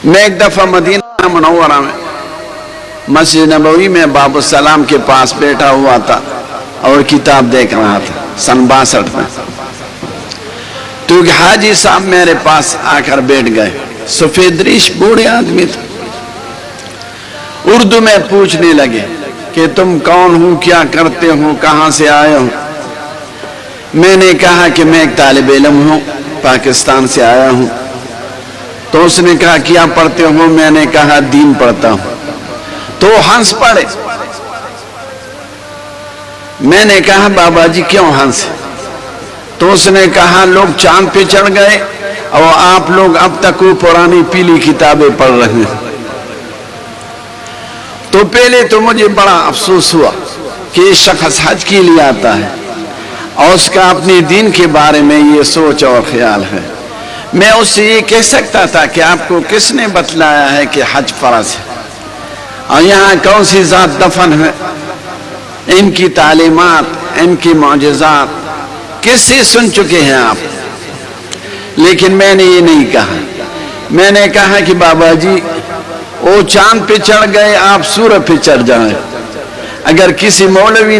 میں ایک دفعہ مدینہ منورہ میں مسجد نبوی میں باب السلام کے پاس بیٹھا ہوا تھا اور کتاب دیکھ رہا تھا سن 62 میں، تو ایک حاجی صاحب میرے پاس آ کر بیٹھ گئے، سفید ریش بوڑھے آدمی تھے، اردو میں پوچھنے لگے کہ تم کون ہو، کیا کرتے ہو، کہاں سے آئے ہو؟ میں نے کہا کہ میں ایک طالب علم ہوں، پاکستان سے آیا ہوں۔ تو اس نے کہا کیا پڑھتے ہو؟ میں نے کہا دین پڑھتا ہوں۔ تو ہنس پڑے۔ میں نے کہا بابا جی کیوں ہنسے؟ تو اس نے کہا لوگ چاند پہ چڑھ گئے اور آپ لوگ اب تک وہ پرانی پیلی کتابیں پڑھ رہے ہیں۔ تو پہلے تو مجھے بڑا افسوس ہوا کہ یہ شخص حج کے لیے آتا ہے اور اس کا اپنے دین کے بارے میں یہ سوچ اور خیال ہے۔ میں اس سے یہ کہہ سکتا تھا کہ آپ کو کس نے بتلایا ہے کہ حج فرض ہے اور یہاں کون سی ذات دفن ہے، ان کی تعلیمات، ان کی معجزات کس سے سن چکے ہیں آپ؟ لیکن میں نے یہ نہیں کہا۔ میں نے کہا کہ بابا جی وہ چاند پہ چڑھ گئے، آپ سورج پہ چڑھ جائیں۔ اگر کسی مولوی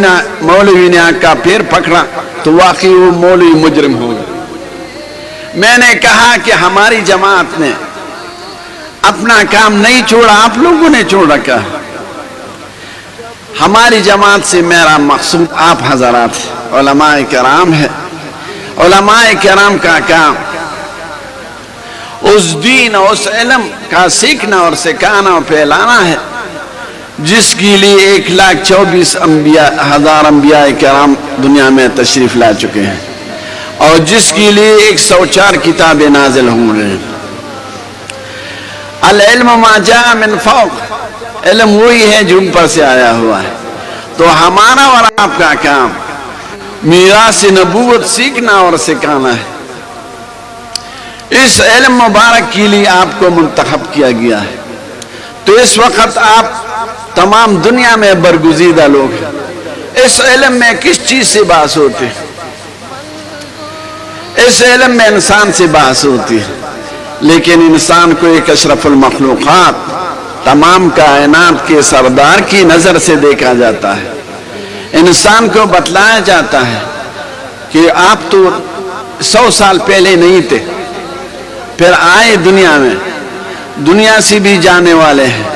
نے آپ کا پیر پکڑا تو واقعی وہ مولوی مجرم ہوگا۔ میں نے کہا کہ ہماری جماعت نے اپنا کام نہیں چھوڑا، آپ لوگوں نے چھوڑ رکھا ہے۔ ہماری جماعت سے میرا مقصود آپ حضرات علماء کرام ہے۔ علماء کرام کا کام اس دین اور اس علم کا سیکھنا اور سکھانا اور پھیلانا ہے جس کے لیے 1,24,000 انبیاء کرام دنیا میں تشریف لا چکے ہیں اور جس کے لیے 104 کتابیں نازل ہوں رہے ہیں۔ العلم ما جاء من فوق، علم وہی ہے جو اوپر سے آیا ہوا ہے۔ تو ہمارا اور آپ کا کام میراث نبوت سیکھنا اور سکھانا ہے۔ اس علم مبارک کے لیے آپ کو منتخب کیا گیا ہے۔ تو اس وقت آپ تمام دنیا میں برگزیدہ لوگ ہیں۔ اس علم میں کس چیز سے بحث ہوتی ہے؟ اس علم میں انسان سے بحث ہوتی ہے، لیکن انسان کو ایک اشرف المخلوقات، تمام کائنات کے سردار کی نظر سے دیکھا جاتا ہے۔ انسان کو بتلایا جاتا ہے کہ آپ تو 100 سال پہلے نہیں تھے، پھر آئے دنیا میں، دنیا سے بھی جانے والے ہیں،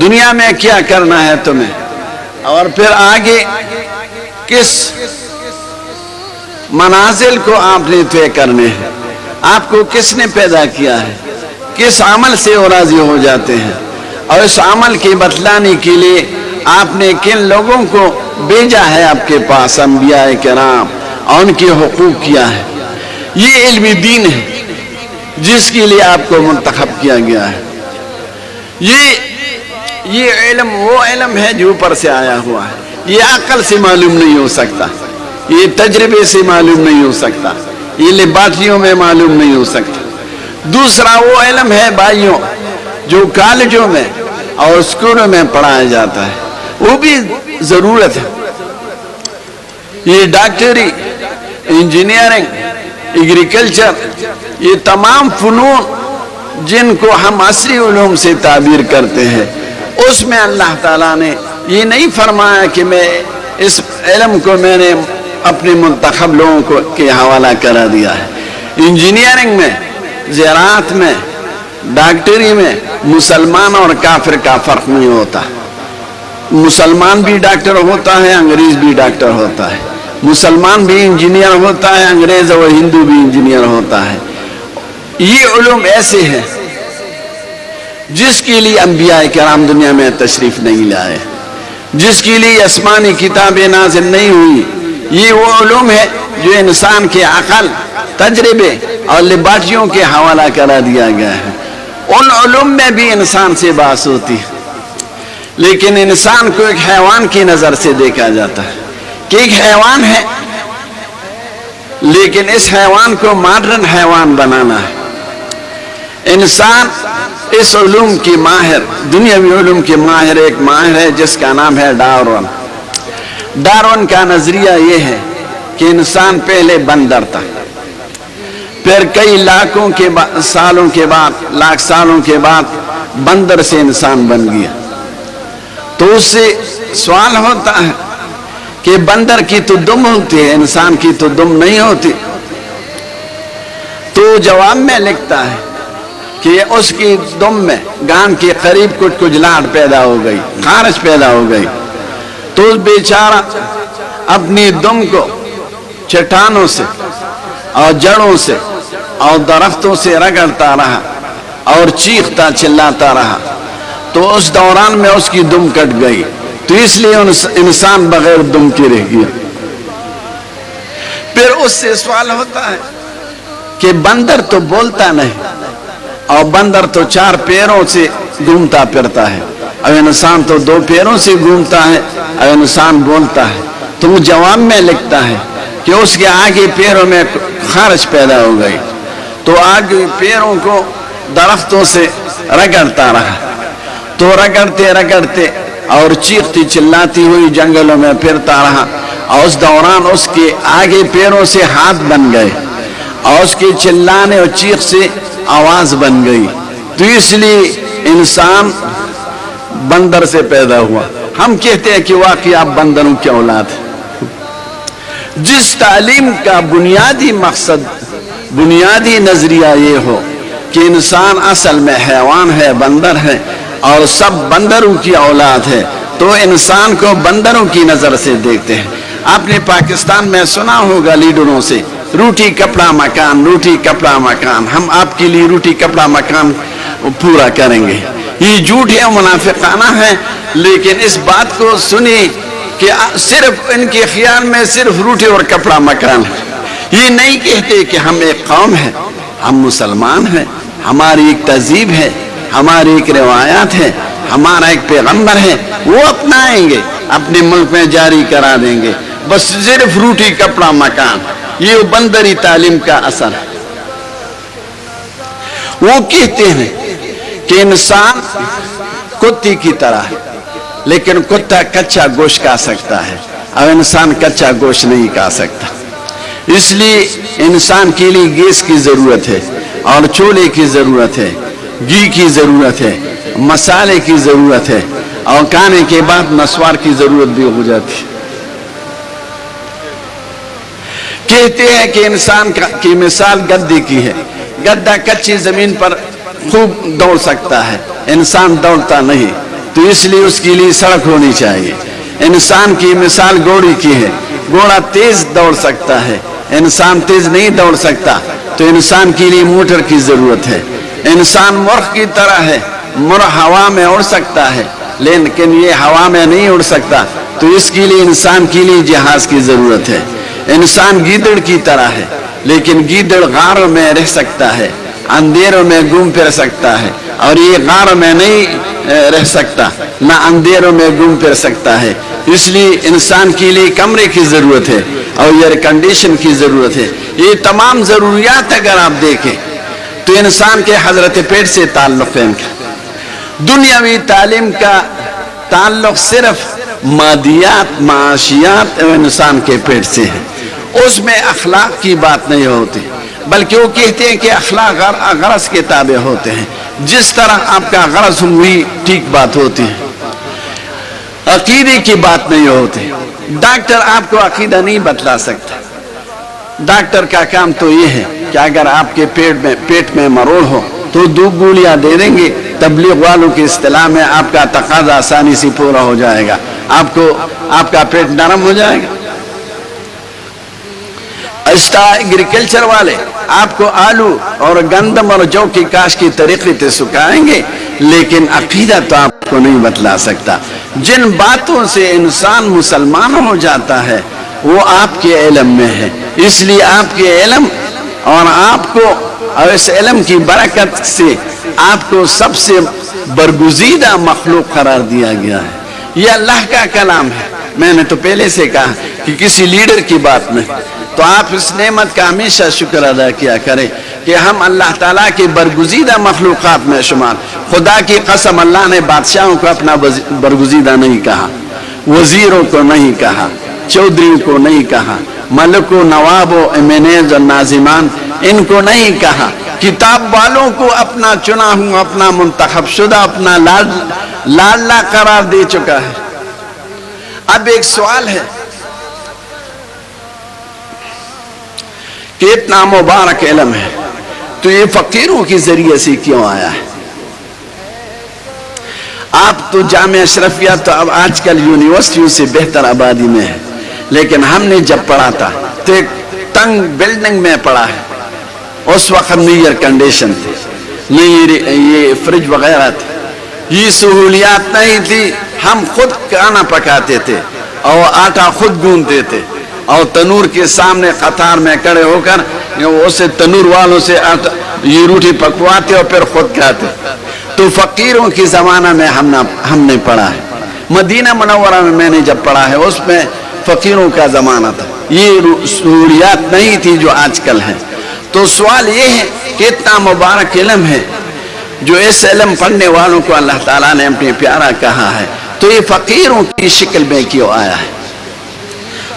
دنیا میں کیا کرنا ہے تمہیں، اور پھر آگے کس منازل کو آپ نے طے کرنے ہیں، آپ کو کس نے پیدا کیا ہے، کس عمل سے وہ راضی ہو جاتے ہیں، اور اس عمل کی بتلانے کے لیے آپ نے کن لوگوں کو بھیجا ہے آپ کے پاس، انبیاء کرام، اور ان کے حقوق کیا ہے۔ یہ علم دین ہے جس کے لیے آپ کو منتخب کیا گیا ہے۔ یہ علم وہ علم ہے جو اوپر سے آیا ہوا ہے۔ یہ عقل سے معلوم نہیں ہو سکتا، یہ تجربے سے معلوم نہیں ہو سکتا، یہ لیبارٹریوں میں معلوم نہیں ہو سکتا۔ دوسرا وہ علم ہے بھائیوں جو کالجوں میں اور اسکولوں میں پڑھایا جاتا ہے، وہ بھی ضرورت ہے۔ یہ ڈاکٹری، انجینئرنگ، ایگریکلچر، یہ تمام فنون جن کو ہم عصری علوم سے تعبیر کرتے ہیں، اس میں اللہ تعالیٰ نے یہ نہیں فرمایا کہ میں اس علم کو میں نے اپنے منتخب لوگوں کو کے حوالہ کرا دیا ہے۔ انجینئرنگ میں، زراعت میں، ڈاکٹری میں مسلمان اور کافر کا فرق نہیں ہوتا۔ مسلمان بھی ڈاکٹر ہوتا ہے، انگریز بھی ڈاکٹر ہوتا ہے، مسلمان بھی انجینئر ہوتا ہے، انگریز اور ہندو بھی انجینئر ہوتا ہے۔ یہ علوم ایسے ہیں جس کے لیے انبیاء کرام دنیا میں تشریف نہیں لائے، جس کے لیے آسمانی کتابیں نازل نہیں ہوئی۔ یہ وہ علوم ہے جو انسان کے عقل، تجربے اور لیبارٹریوں کے حوالہ کرا دیا گیا ہے۔ ان علوم میں بھی انسان سے بحث ہوتی ہے، لیکن انسان کو ایک حیوان کی نظر سے دیکھا جاتا ہے کہ ایک حیوان ہے، لیکن اس حیوان کو ماڈرن حیوان بنانا ہے۔ انسان اس علوم کی ماہر، دنیاوی علوم کی ماہر، ایک ماہر ہے جس کا نام ہے ڈارون۔ ڈارون کا نظریہ یہ ہے کہ انسان پہلے بندر تھا، پھر کئی لاکھوں کے سالوں کے بعد، لاکھ سالوں کے بعد بندر سے انسان بن گیا. تو اس سے سوال ہوتا ہے کہ بندر کی تو دم ہوتی ہے، انسان کی تو دم نہیں ہوتی. تو جواب میں لکھتا ہے کہ اس کی دم میں گان کے قریب کچھ لاٹ پیدا ہو گئی، خارش پیدا ہو گئی. تو اس بیچارہ اپنی دم کو چٹانوں سے اور جڑوں سے اور درختوں سے رگڑتا رہا اور چیختا چلاتا رہا. تو اس دوران میں اس کی دم کٹ گئی. تو اس لیے انسان بغیر دم کے رہ گیا. پھر اس سے سوال ہوتا ہے کہ بندر تو بولتا نہیں، اور بندر تو 4 پیروں سے گھومتا پھرتا ہے، اور انسان تو 2 پیروں سے گھومتا ہے اور انسان بولتا ہے. تو وہ جواب میں لکھتا ہے کہ اس کے آگے پیروں میں خارش پیدا ہو گئی. تو آگے پیروں کو درختوں سے رگڑتا رہا. تو رگڑتے رگڑتے اور چیختی چلاتی ہوئی جنگلوں میں پھرتا رہا، اور اس دوران اس کے آگے پیروں سے ہاتھ بن گئے، اور اس کے چلانے اور چیخ سے آواز بن گئی. تو اس لیے انسان بندر سے پیدا ہوا. ہم کہتے ہیں کہ واقعی آپ بندروں کی اولاد ہیں. جس تعلیم کا بنیادی مقصد، بنیادی نظریہ یہ ہو کہ انسان اصل میں حیوان ہے، بندر ہے، اور سب بندروں کی اولاد ہے، تو انسان کو بندروں کی نظر سے دیکھتے ہیں. آپ نے پاکستان میں سنا ہوگا لیڈروں سے، روٹی کپڑا مکان، روٹی کپڑا مکان، ہم آپ کے لیے روٹی کپڑا مکان پورا کریں گے. یہ جھوٹ ہے، منافقانہ ہے. لیکن اس بات کو سنی کہ صرف ان کے خیال میں صرف روٹی اور کپڑا مکان ہے. یہ نہیں کہتے کہ ہم ایک قوم ہے، ہم مسلمان ہیں، ہماری ایک تہذیب ہے، ہماری ایک روایات ہے، ہمارا ایک پیغمبر ہے، وہ اپنائیں گے، اپنے ملک میں جاری کرا دیں گے. بس صرف روٹی کپڑا مکان، یہ بندری تعلیم کا اثر ہے. وہ کہتے ہیں کہ انسان کتے کی طرح ہے، لیکن کتا کچا گوشت کھا سکتا ہے اور انسان کچا گوشت نہیں کھا سکتا. اس لیے انسان کے لیے گیس کی ضرورت ہے، اور چولہے کی ضرورت ہے، گھی کی ضرورت ہے، مسالے کی ضرورت ہے، اور کھانے کے بعد نسوار کی ضرورت بھی ہو جاتی ہے. کہتے ہیں کہ انسان کی مثال گدے کی ہے. گدہ کچی زمین پر خوب دوڑ سکتا ہے، انسان دوڑتا نہیں. تو اس لیے اس کے لیے سڑک ہونی چاہیے. انسان کی مثال گھوڑے کی ہے. گھوڑا تیز دوڑ سکتا ہے، انسان تیز نہیں دوڑ سکتا. تو انسان کے لیے موٹر کی ضرورت ہے. انسان مرغ کی طرح ہے، مرغ ہوا میں اڑ سکتا ہے، لیکن یہ ہوا میں نہیں اڑ سکتا. تو اس کے لیے انسان کے لیے جہاز کی ضرورت ہے. انسان گیدڑ کی طرح ہے، لیکن گیدڑ غاروں میں رہ سکتا ہے، اندھیروں میں گھوم پھر سکتا ہے، اور یہ غار میں نہیں رہ سکتا، نہ اندھیروں میں گھوم پھر سکتا ہے. اس لیے انسان کے لیے کمرے کی ضرورت ہے اور ایئر کنڈیشن کی ضرورت ہے. یہ تمام ضروریات اگر آپ دیکھیں تو انسان کے حضرت پیٹ سے تعلق ہے. ان کا دنیاوی تعلیم کا تعلق صرف مادیات، معاشیات اور انسان کے پیٹ سے ہے. اس میں اخلاق کی بات نہیں ہوتی، بلکہ وہ کہتے ہیں کہ اخلاق غرض کے تابع ہوتے ہیں. جس طرح آپ کا غرض ہوئی ٹھیک بات ہوتی ہے، عقیدے کی بات نہیں ہوتی. ڈاکٹر آپ کو عقیدہ نہیں بتلا سکتا. ڈاکٹر کا کام تو یہ ہے کہ اگر آپ کے پیٹ میں مروڑ ہو تو 2 گولیاں دے دیں گے. تبلیغ والوں کی اصطلاح میں آپ کا تقاضا آسانی سے پورا ہو جائے گا، آپ کا پیٹ نرم ہو جائے گا. ایگریکلچر والے آپ کو آلو اور گندم اور جو کی کاشت کی طریقے سے سکھائیں گے، لیکن عقیدہ تو آپ کو نہیں بتلا سکتا. جن باتوں سے انسان مسلمان ہو جاتا ہے وہ آپ کے علم میں ہے. اس لیے آپ کے علم اور آپ کو، اور اس علم کی برکت سے آپ کو سب سے برگزیدہ مخلوق قرار دیا گیا ہے. یہ اللہ کا کلام ہے. میں نے تو پہلے سے کہا کہ کسی لیڈر کی بات نہیں. تو آپ اس نعمت کا ہمیشہ شکر ادا کیا کریں کہ ہم اللہ تعالیٰ کے برگزیدہ مخلوقات میں شمار. خدا کی قسم، اللہ نے بادشاہوں کو اپنا برگزیدہ نہیں کہا، وزیروں کو نہیں کہا، چودھریوں کو نہیں کہا، ملک و نواب و امینیز اور ناظمان ان کو نہیں کہا، کتاب والوں کو اپنا چنا ہوں، اپنا منتخب شدہ، اپنا لاڈلا قرار دے چکا ہے۔ اب ایک سوال ہے کہ اتنا مبارک علم ہے تو یہ فقیروں کے ذریعے سے کیوں آیا ہے؟ آپ تو جامعہ اشرفیہ تو اب آج کل یونیورسٹیوں سے بہتر آبادی میں ہے، لیکن ہم نے جب پڑھا تھا تو ایک تنگ بلڈنگ میں پڑھا ہے، اس وقت نہیں ایئر کنڈیشن تھے، یہ فریج وغیرہ تھے، یہ سہولیات نہیں تھی، ہم خود کھانا پکاتے تھے اور آٹا خود گوندتے تھے اور تنور کے سامنے قطار میں کھڑے ہو کر اسے تنور والوں سے یہ روٹی پکواتے اور پھر خود کھاتے۔ تو فقیروں کی زمانہ میں ہم نے پڑھا ہے، مدینہ منورہ میں نے جب پڑھا ہے اس میں فقیروں کا زمانہ تھا، یہ سہولیات نہیں تھی جو آج کل ہے۔ تو سوال یہ ہے کہ اتنا مبارک علم ہے جو اس علم پڑھنے والوں کو اللہ تعالیٰ نے اپنے پیارا کہا ہے، تو یہ فقیروں کی شکل میں کیوں آیا ہے؟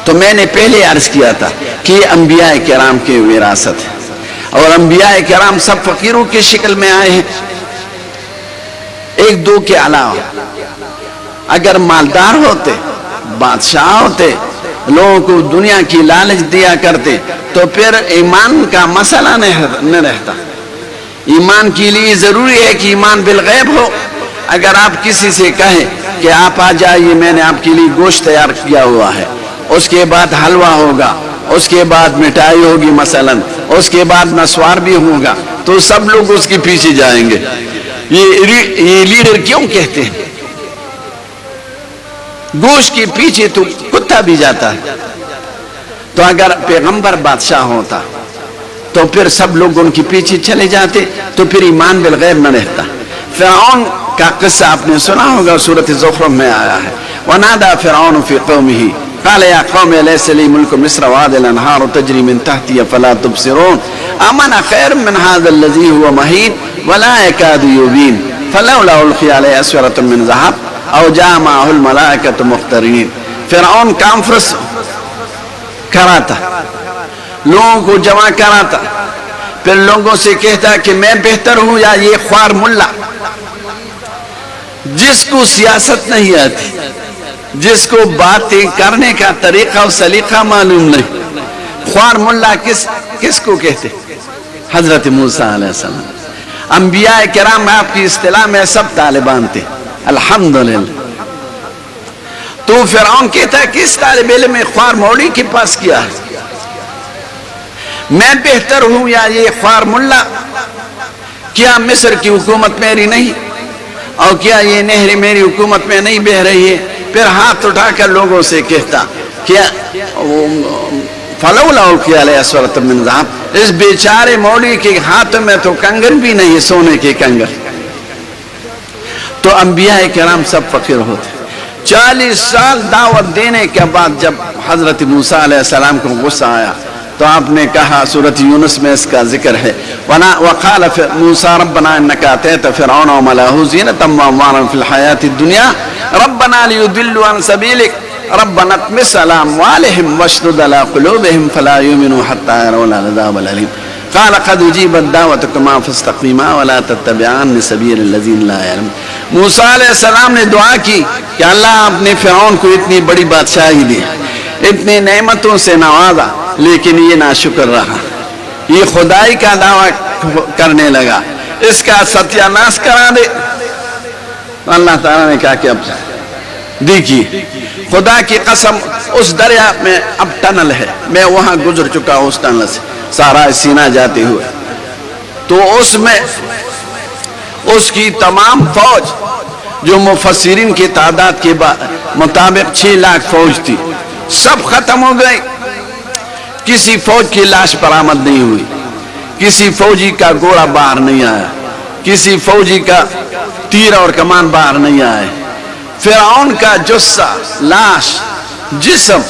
تو میں نے پہلے عرض کیا تھا کہ یہ انبیاء کرام کی وراثت ہے، اور انبیاء کرام سب فقیروں کی شکل میں آئے ہیں، ایک دو کے علاوہ۔ اگر مالدار ہوتے، بادشاہ ہوتے، لوگوں کو دنیا کی لالچ دیا کرتے تو پھر ایمان کا مسئلہ نہ رہتا۔ ایمان کے لیے ضروری ہے کہ ایمان بالغیب ہو۔ اگر آپ کسی سے کہیں کہ آپ آ جائیے، میں نے آپ کے لیے گوشت تیار کیا ہوا ہے، اس کے بعد حلوہ ہوگا، اس کے بعد مٹھائی ہوگی مثلا، اس کے بعد نسوار بھی ہوگا، تو سب لوگ اس کے پیچھے جائیں گے۔ یہ لیڈر کیوں کہتے ہیں؟ گوشت کے پیچھے تو کتا بھی جاتا ہے۔ تو اگر پیغمبر بادشاہ ہوتا تو پھر سب لوگ ان کے پیچھے چلے جاتے، تو پھر ایمان بالغیب نہ رہتا۔ فرعون کا قصہ آپ نے سنا ہوگا، سورۃ زخرف میں آیا ہے، وَنَادَى فِرْعَوْنُ فِي قَوْمِهِ قَالَ يَا قَوْمِ أَلَيْسَ لِي مُلْكُ مِصْرَ وَهَٰذِهِ الْأَنْهَارُ تَجْرِي مِن تَحْتِي أَفَلَا تُبْصِرُونَ أَمَنَ خَيْرٌ مِّنْ هَٰذَا الَّذِي هُوَ مَهِينٌ وَلَا يَكَادُ يُبِينُ فَلَوْلَا أُلْقِيَ عَلَيْهِ أَسْوِرَةٌ مِّن ذَهَبٍ أَوْ جَاءَ مَعَهُ الْمَلَائِكَةُ مُقْتَرِنِينَ۔ فرعون کانفرنس کراتا، لوگوں کو جمع کراتا، پھر لوگوں سے کہتا کہ میں بہتر ہوں یا یہ خوار ملا، جس کو سیاست نہیں آتی، جس کو باتیں کرنے کا طریقہ و سلیقہ معلوم نہیں، خوار ملا کس کو کہتے؟ حضرت موسیٰ علیہ السلام۔ انبیاء کرام آپ کی اصطلاح میں سب طالبان تھے، الحمدللہ۔ تو فرعون کہتا ہے کہ اس طالب علم خوار مولی کے پاس کیا ہے؟ میں بہتر ہوں یا یہ خوار ملا؟ کیا مصر کی حکومت میری نہیں؟ اور کیا یہ نہر میری حکومت میں نہیں بہ رہی ہے؟ پھر ہاتھ اٹھا کر لوگوں سے کہتا کیا فلولا ألقي عليه أسورة من ذهب، اس بیچارے مولوی کے ہاتھ میں تو کنگن بھی نہیں، سونے کے کنگن۔ تو انبیاء کرام سب فقیر ہوتے۔ 40 سال دعوت دینے کے بعد جب حضرت موسیٰ علیہ السلام کو غصہ آیا تو آپ نے کہا، سورۃ یونس میں اس کا ذکر ہے، وقال موسیٰ ربنا انك آتيت فرعون وملأه زينة واموالا في الحياة الدنيا ربنا ليضلوا عن سبيلك ربنا اطمس على اموالهم واشدد على قلوبهم فلا يؤمنوا حتى يروا العذاب الأليم قال قد اجيبت دعوتكما فاستقيما ولا تتبعان سبيل الذين لا يعلمون۔ موسیٰ علیہ السلام نے دعا کی کہ اللہ آپ نے فرعون کو اتنی بڑی بادشاہی دی، اتنی نعمتوں سے نوازا، لیکن یہ ناشکر رہا، یہ خدائی کا دعویٰ کرنے لگا، اس کا ستیہ ناش کرا دے۔ اللہ تعالیٰ نے کہا کہ اب دیکھیے، خدا کی قسم اس دریا میں اب ٹنل ہے، میں وہاں گزر چکا ہوں اس ٹنل سے سارا سینہ جاتے ہوئے، تو اس میں اس کی تمام فوج جو مفسرین کی تعداد کے مطابق 6 لاکھ فوج تھی، سب ختم ہو گئی۔ کسی فوج کی لاش برآمد نہیں ہوئی، کسی فوجی کا گھوڑا باہر نہیں آیا، کسی فوجی کا تیر اور کمان باہر نہیں آئے۔ فرعون کا جثہ، لاش، جسم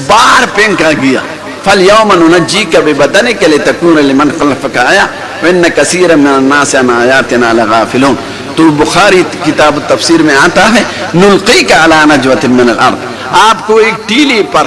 باہر پھینکا گیا۔ فَالْيَوْمَ نُنَجِّيكَ بِبَدَنِكَ لِتَكُونَ لِمَنْ خَلْفَكَ آيَةً وَإِنَّ كَثِيرًا مِنَ النَّاسِ عَنْ آيَاتِنَا لَغَافِلُونَ۔ تو بخاری کتاب تفسیر میں آتا ہے، نُلْقِيكَ عَلَى نَجْوَةٍ مِنَ الْأَرْضِ، آپ کو ایک ٹیلی پر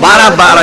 12-12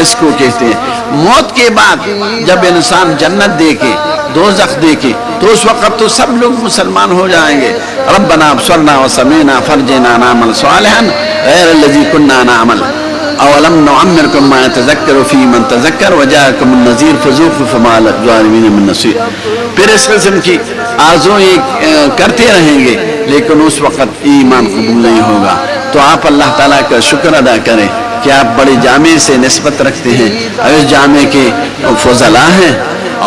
اس کو کہتے ہیں۔ موت کے بعد جب انسان جنت دیکھے دوزخ دیکھے تو اس وقت تو سب لوگ مسلمان ہو جائیں گے۔ ربنا ابصرنا وسمعنا فرجنا نعمل صالحا غیر الذی کنا نعمل اولم نعمرکم ما یتذکر فی من تذکر وجاءکم النذیر فذوقوا فما للظالمین من نصیر۔ پھر اس قسم کی آرزویں کرتے رہیں گے لیکن اس وقت ایمان قبول نہیں ہوگا۔ تو آپ اللہ تعالیٰ کا شکر ادا کریں کہ آپ بڑے جامع سے نسبت رکھتے ہیں اور اس جامع کے فضلاء ہیں۔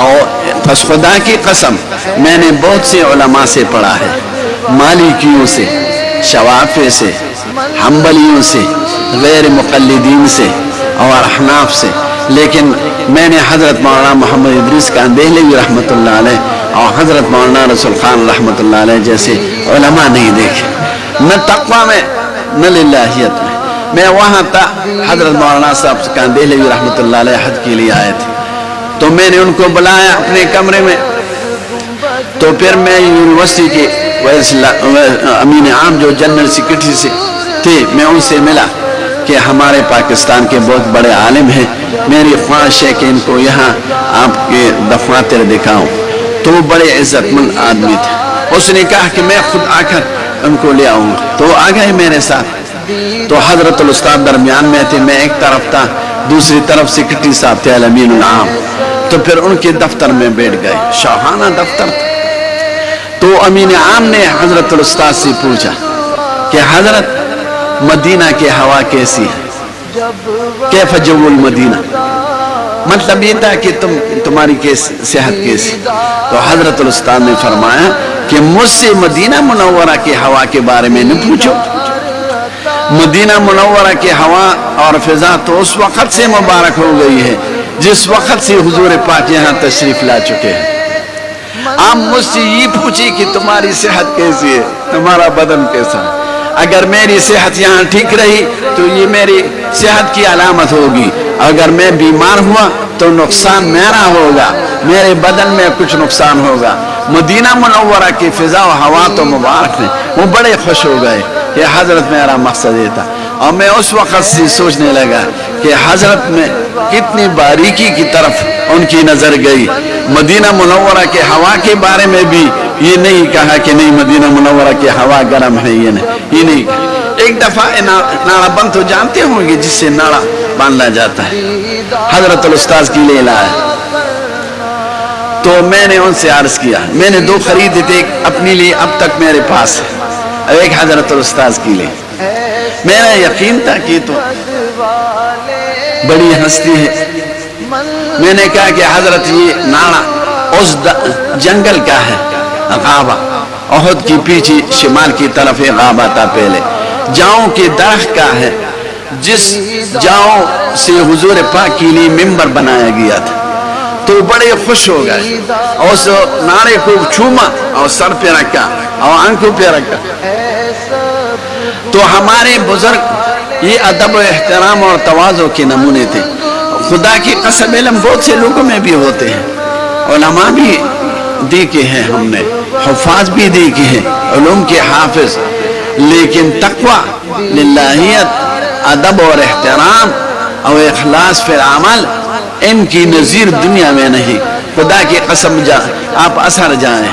اور پس خدا کی قسم میں نے بہت سے علماء سے پڑھا ہے، مالکیوں سے، شوافع سے، حنبلیوں سے، غیر مقلدین سے اور احناف سے، لیکن میں نے حضرت مولانا محمد ادریس کاندہلوی رحمۃ اللہ علیہ اور حضرت مولانا رسول خان رحمۃ اللہ علیہ جیسے علماء نہیں دیکھے، نہ تقویٰ میں نہ للہیت میں۔ میں وہاں تھا، حضرت مولانا صاحب کاندہلوی رحمۃ اللہ علیہ حج کے لیے آئے تھے، تو میں نے ان کو بلایا اپنے کمرے میں۔ تو پھر میں یونیورسٹی کے امین عام جو جنرل سیکرٹری سے تھے، میں ان سے ملا کہ ہمارے پاکستان کے بہت بڑے عالم ہیں، میری خواہش ہے کہ ان کو یہاں آپ کے دفاتر دکھاؤں۔ تو وہ بڑے عزت مند آدمی تھے، اس نے کہا کہ میں خود آ کر ان کو لے آؤں گا۔ تو وہ آ گئے میرے ساتھ، تو حضرت الاستاد درمیان میں تھے، میں ایک طرف تھا، دوسری طرف سیکرٹری صاحب تھے الامین العام۔ تو پھر ان کے دفتر میں بیٹھ گئے، شاہانہ دفتر تھا۔ تو امین عام نے حضرت الاستاد سے پوچھا کہ حضرت مدینہ کی ہوا کیسی ہے، کیف جو المدینہ، مطلب یہ تھا کہ تمہاری صحت کیسی۔ تو حضرت الاستاد نے فرمایا کہ مجھ سے مدینہ منورہ کی ہوا کے بارے میں نہ پوچھو، مدینہ منورہ کی ہوا اور فضا تو اس وقت سے مبارک ہو گئی ہے جس وقت سے حضور پاک یہاں تشریف لا چکے ہیں۔ آپ مجھ سے یہ پوچھیں کہ تمہاری صحت کیسی ہے، تمہارا بدن کیسا ہے۔ اگر میری صحت یہاں ٹھیک رہی تو یہ میری صحت کی علامت ہوگی، اگر میں بیمار ہوا تو نقصان میرا ہوگا، میرے بدن میں کچھ نقصان ہوگا۔ مدینہ منورہ کی فضا و ہوا تو مبارک ہے۔ وہ بڑے خوش ہو گئے کہ حضرت میرا مقصد یہ تھا، اور میں اس وقت سے سوچنے لگا کہ حضرت میں کتنی باریکی کی طرف ان کی نظر گئی۔ مدینہ منورہ کے ہوا کے بارے میں بھی یہ نہیں کہا کہ نہیں مدینہ منورہ کی ہوا گرم ہے، یہ نہیں کہا۔ ایک دفعہ ناڑا بند تو جانتے ہوں گے جس سے ناڑا باندھا جاتا ہے، حضرت الاستاذ کی لے لایا۔ تو میں نے ان سے عرض کیا، میں نے 2 خریدے تھے، ایک اپنے لیے اب تک میرے پاس ہے اور ایک حضرت الاستاذ کی لیے۔ میرا یقین تھا کہ تو بڑی ہستی ہے۔ میں نے کہا کہ حضرت یہ ناڑا اس جنگل کا ہے، غابہ، احد کی پیچھے شمال کی طرف ایک غابہ تھا پہلے، جاؤں کے درخت کا ہے، جس جاؤں سے حضور پاک کے لیے ممبر بنایا گیا تھا۔ تو بڑے خوش ہو گئے اور اس نعرے کو چھوما اور سر پہ رکھا اور آنکھوں پہ رکھا۔ تو ہمارے بزرگ یہ ادب و احترام اور تواضع کے نمونے تھے۔ خدا کی قسم علم بہت سے لوگوں میں بھی ہوتے ہیں، علماء بھی دیکھے ہیں ہم نے، حفاظ بھی دیکھے ہیں، علوم کے حافظ، لیکن تقویٰ، للہیت، ادب اور احترام اور اخلاص فی العمل، ان کی نظیر دنیا میں نہیں۔ خدا کی قسم آپ اثر جائیں،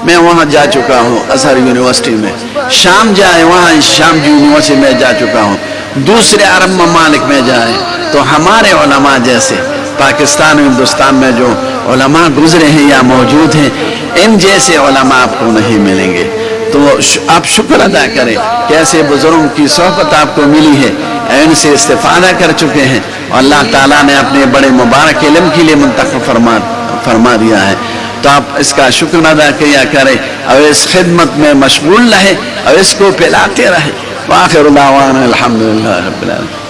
میں وہاں جا چکا ہوں، اثر یونیورسٹی میں، شام جائیں، وہاں شام یونیورسٹی میں جا چکا ہوں، دوسرے عرب ممالک میں جائیں تو ہمارے علماء جیسے پاکستان ہندوستان میں جو علماء گزرے ہیں یا موجود ہیں، ان جیسے علماء آپ کو نہیں ملیں گے۔ تو آپ شکر ادا کریں کہ ایسے بزرگوں کی صحبت آپ کو ملی ہے، ان سے استفادہ کر چکے ہیں، اور اللہ تعالیٰ نے اپنے بڑے مبارک علم کے لیے منتخب فرما دیا ہے۔ تو آپ اس کا شکر ادا کیا کریں اور اس خدمت میں مشغول رہیں اور اس کو پھیلاتے رہیں۔ وآخر دعوانا الحمدللہ رب العالمین۔